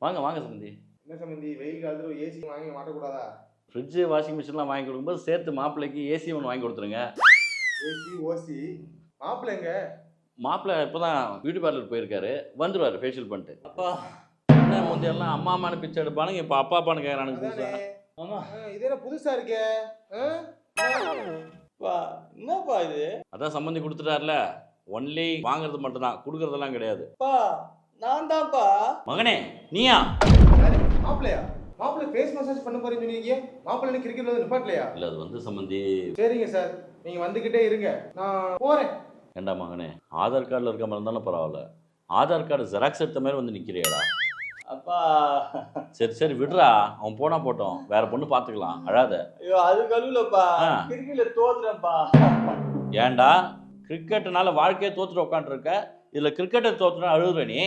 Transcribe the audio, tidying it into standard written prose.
வாங்க வாங்க சம்பந்தி. என்ன சம்பந்தி, வெயில் காலத்துல ஏசி வாங்கி மாட்டக்கூடாதா? ஃப்ரிட்ஜு வாஷிங் மிஷின்லாம் வாங்கி கொடுக்கும்போது சேர்த்து மாப்பிள்ளைக்கு ஏசி ஒன்று வாங்கி கொடுத்துருங்க. ஏசி ஓசி மாப்பிள்ளைங்க? மாப்பிள்ளை இப்போ தான் பியூட்டி பார்லர் போயிருக்காரு, வந்துடுவார் ஃபேஷியல் பண்ணிட்டு. அப்பா என்ன முந்தையெல்லாம் அம்மா அம்மானு பிச்சை எடுப்பானுங்க, இப்போ அப்பா அப்பான்னு கேட்குறானுங்க புதுசா. ஆமா, இது என்ன புதுசா இருக்கே? என்னப்பா இது? அதான் சம்பந்தி கொடுத்துட்டார்ல, ஒன்லி வாங்குறது மட்டும்தான், கொடுக்கறதெல்லாம் கிடையாது. நான் தான்ப்பா. மகனே நீயா? மாப்பிள்ளையா? மாப்பிள்ளை ஃபேஸ் மசாஜ் பண்ண போறேன்னு சொன்னீங்க. மாப்பிள்ளை கிரிக்கெட்ல வந்து நிப்பாட்டலையா? இல்லை அது வந்து சம்பந்தி. சரிங்க சார், நீங்க வந்துகிட்டே இருங்க, நான் போறேன். ஏண்டா மகனே, ஆதார் கார்டில் இருக்க மாதிரி இருந்தாலும் பரவாயில்ல, ஆதார் கார்டு ஜெராக்ஸ் எடுத்த மாதிரி வந்து நிற்கிறியாடா? அப்பா சரி சரி விடுறா, அவன் போனா போட்டோம், வேற பொண்ணு பார்த்துக்கலாம், அழாத. ஐயோ அது கழுவுலப்பா, கிரிக்கெட்ல தோத்துறேன்ப்பா. ஏன்டா கிரிக்கெட்டுனால வாழ்க்கையே தோத்துட்டு உட்காந்துருக்க, இதுல கிரிக்கெட்டை தோத்துனா அழுகுற நீ?